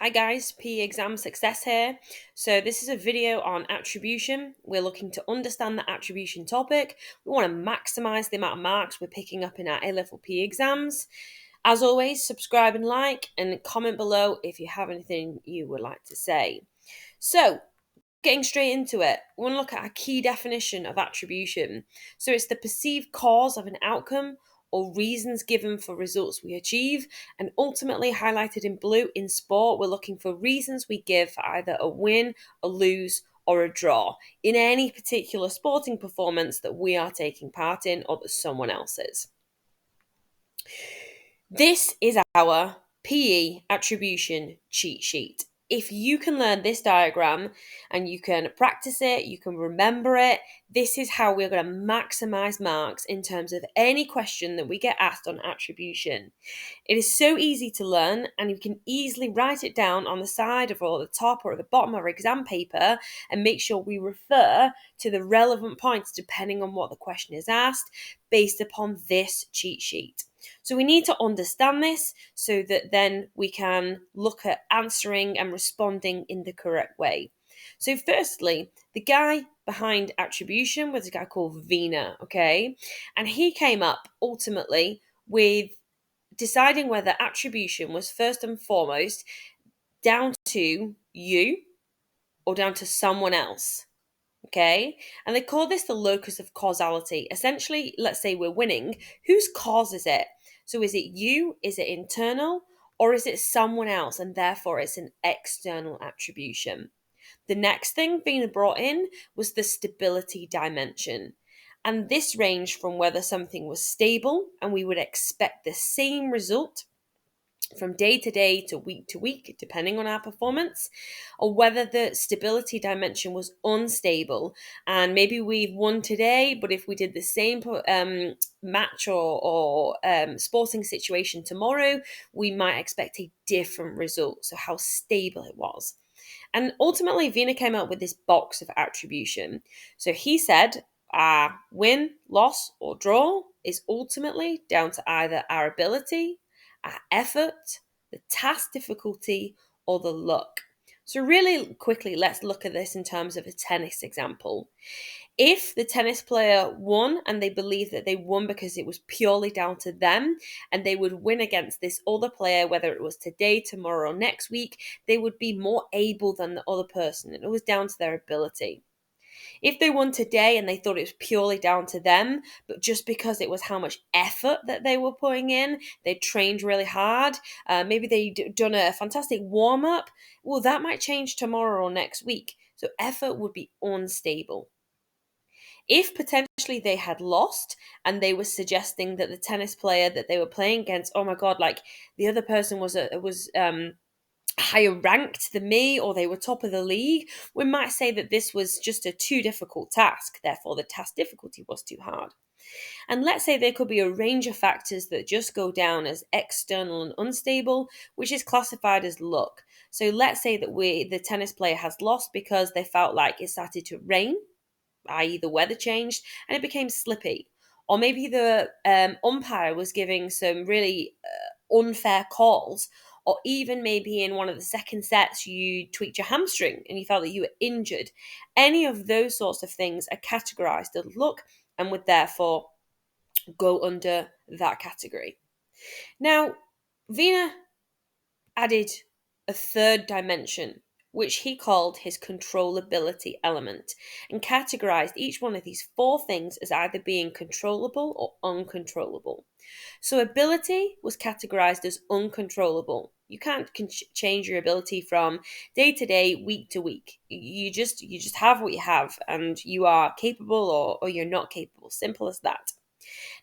Hi guys, PE exam success here. So this is a video on attribution. We're looking to understand the attribution topic. We want to maximize the amount of marks we're picking up in our A-level PE exams. As always, subscribe and like and comment below if you have anything you would like to say. So, getting straight into it, we want to look at a key definition of attribution. So it's the perceived cause of an outcome or reasons given for results we achieve, and ultimately highlighted in blue in sport, we're looking for reasons we give for either a win, a lose, or a draw in any particular sporting performance that we are taking part in or that someone else is. This is our PE attribution cheat sheet. If you can learn this diagram and you can practice it, you can remember it, this is how we're going to maximize marks in terms of any question that we get asked on attribution. It is so easy to learn, and you can easily write it down on the side or the top or at the bottom of our exam paper and make sure we refer to the relevant points depending on what the question is asked based upon this cheat sheet. So we need to understand this so that then we can look at answering and responding in the correct way. So firstly, the guy behind attribution was a guy called Wiener, okay? And he came up ultimately with deciding whether attribution was first and foremost down to you or down to someone else. Okay, and they call this the locus of causality. Essentially, let's say we're winning. Whose cause is it? So is it you? Is it internal? Or is it someone else? And therefore, it's an external attribution. The next thing being brought in was the stability dimension. And this ranged from whether something was stable and we would expect the same result from day to week, depending on our performance, or whether the stability dimension was unstable. And maybe we've won today, but if we did the same match or sporting situation tomorrow, we might expect a different result. So, how stable it was. And ultimately, Wiener came up with this box of attribution. So, he said, our win, loss, or draw is ultimately down to either our ability, our effort, the task difficulty, or the luck. So, really quickly, let's look at this in terms of a tennis example. If the tennis player won and they believe that they won because it was purely down to them and they would win against this other player, whether it was today, tomorrow, or next week, they would be more able than the other person. And it was down to their ability. If they won today and they thought it was purely down to them, but just because it was how much effort that they were putting in, they trained really hard, maybe they'd done a fantastic warm up, well, that might change tomorrow or next week. So effort would be unstable. If potentially they had lost and they were suggesting that the tennis player that they were playing against, oh my God, like the other person was higher ranked than me or they were top of the league, we might say that this was just a too difficult task, therefore the task difficulty was too hard. And let's say there could be a range of factors that just go down as external and unstable, which is classified as luck. So let's say that the tennis player has lost because they felt like it started to rain, i.e. the weather changed and it became slippy. Or maybe the umpire was giving some really unfair calls, or even maybe in one of the second sets you tweaked your hamstring and you felt that you were injured. Any of those sorts of things are categorized as luck and would therefore go under that category. Now, Wiener added a third dimension, which he called his controllability element, and categorized each one of these four things as either being controllable or uncontrollable. So ability was categorized as uncontrollable. You can't change your ability from day to day, week to week. You just have what you have, and you are capable or you're not capable. Simple as that.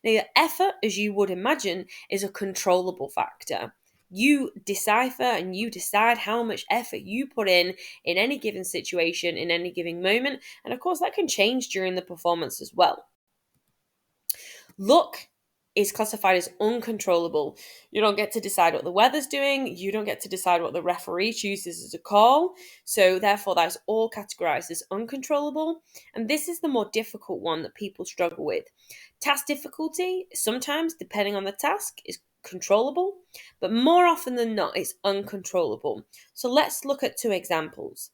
Now, your effort, as you would imagine, is a controllable factor. You decipher and you decide how much effort you put in any given situation, in any given moment. And of course, that can change during the performance as well. Luck is classified as uncontrollable. You don't get to decide what the weather's doing. You don't get to decide what the referee chooses as a call. So therefore, that is all categorized as uncontrollable. And this is the more difficult one that people struggle with. Task difficulty, sometimes, depending on the task, is controllable, but more often than not, it's uncontrollable. So let's look at two examples.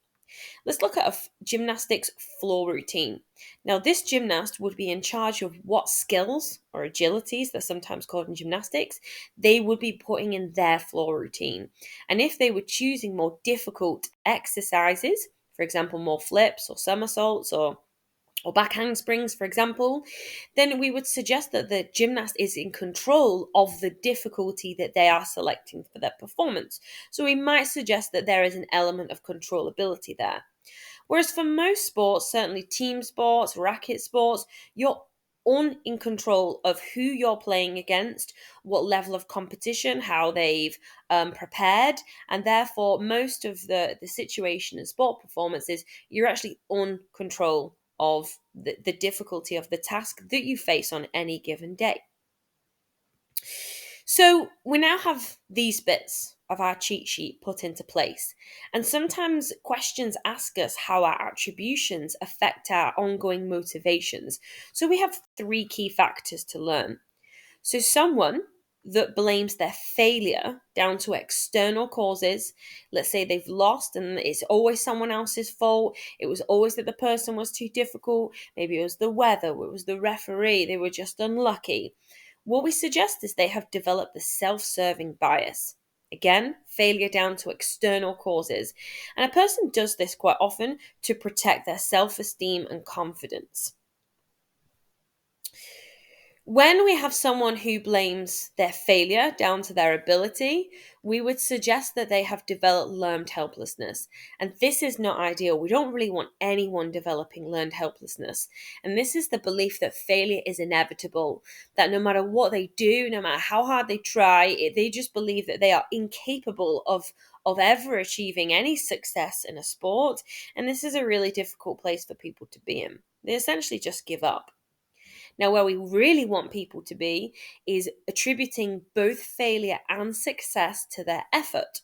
Let's look at a gymnastics floor routine. Now, this gymnast would be in charge of what skills or agilities, they're sometimes called in gymnastics, they would be putting in their floor routine. And if they were choosing more difficult exercises, for example, more flips or somersaults or back handsprings, for example, then we would suggest that the gymnast is in control of the difficulty that they are selecting for their performance. So we might suggest that there is an element of controllability there. Whereas for most sports, certainly team sports, racket sports, you're in control of who you're playing against, what level of competition, how they've prepared, and therefore most of the situation in sport performances, you're actually on control of the difficulty of the task that you face on any given day. So we now have these bits of our cheat sheet put into place. And sometimes questions ask us how our attributions affect our ongoing motivations. So we have three key factors to learn. So someone that blames their failure down to external causes, let's say they've lost and it's always someone else's fault, it was always that the person was too difficult, maybe it was the weather, it was the referee, they were just unlucky. What we suggest is they have developed the self-serving bias. Again, failure down to external causes. And a person does this quite often to protect their self-esteem and confidence. When we have someone who blames their failure down to their ability, we would suggest that they have developed learned helplessness. And this is not ideal. We don't really want anyone developing learned helplessness. And this is the belief that failure is inevitable, that no matter what they do, no matter how hard they try, they just believe that they are incapable of ever achieving any success in a sport. And this is a really difficult place for people to be in. They essentially just give up. Now, where we really want people to be is attributing both failure and success to their effort.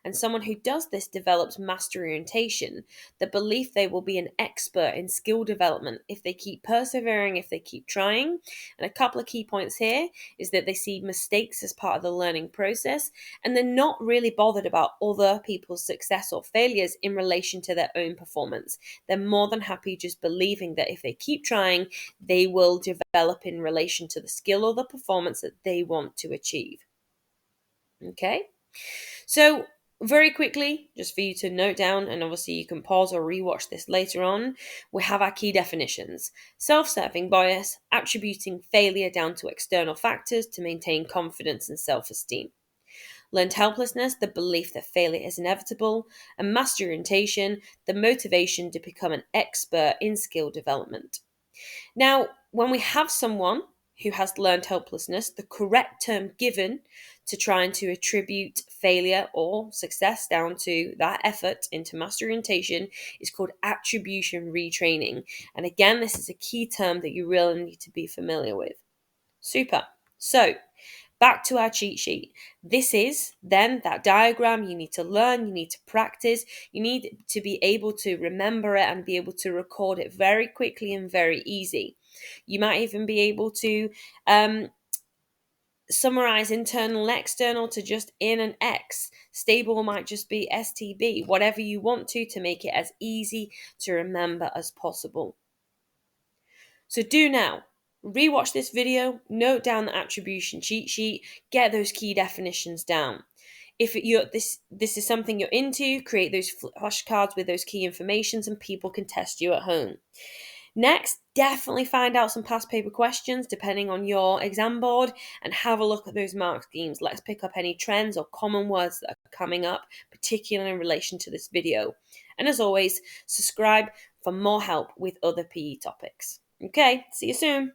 And someone who does this develops mastery orientation, the belief they will be an expert in skill development if they keep persevering, if they keep trying. And a couple of key points here is that they see mistakes as part of the learning process, and they're not really bothered about other people's success or failures in relation to their own performance. They're more than happy just believing that if they keep trying, they will develop in relation to the skill or the performance that they want to achieve. Okay? So, very quickly, just for you to note down, and obviously you can pause or rewatch this later on, we have our key definitions. Self-serving bias, attributing failure down to external factors to maintain confidence and self-esteem. Learned helplessness, the belief that failure is inevitable. And mastery orientation, the motivation to become an expert in skill development. Now, when we have someone who has learned helplessness, the correct term given to trying to attribute failure or success down to that effort into mastery orientation is called attribution retraining. And again, this is a key term that you really need to be familiar with. Super. So, back to our cheat sheet. This is then that diagram you need to learn, you need to practice, you need to be able to remember it and be able to record it very quickly and very easy. You might even be able to summarize internal and external to just in and X. Stable might just be STB, whatever you want to make it as easy to remember as possible. So do now. Rewatch this video, note down the attribution cheat sheet, get those key definitions down. If this is something you're into, create those flashcards with those key informations and people can test you at home. Next, definitely find out some past paper questions depending on your exam board and have a look at those mark schemes. Let's pick up any trends or common words that are coming up, particularly in relation to this video. And as always, subscribe for more help with other PE topics. Okay, see you soon.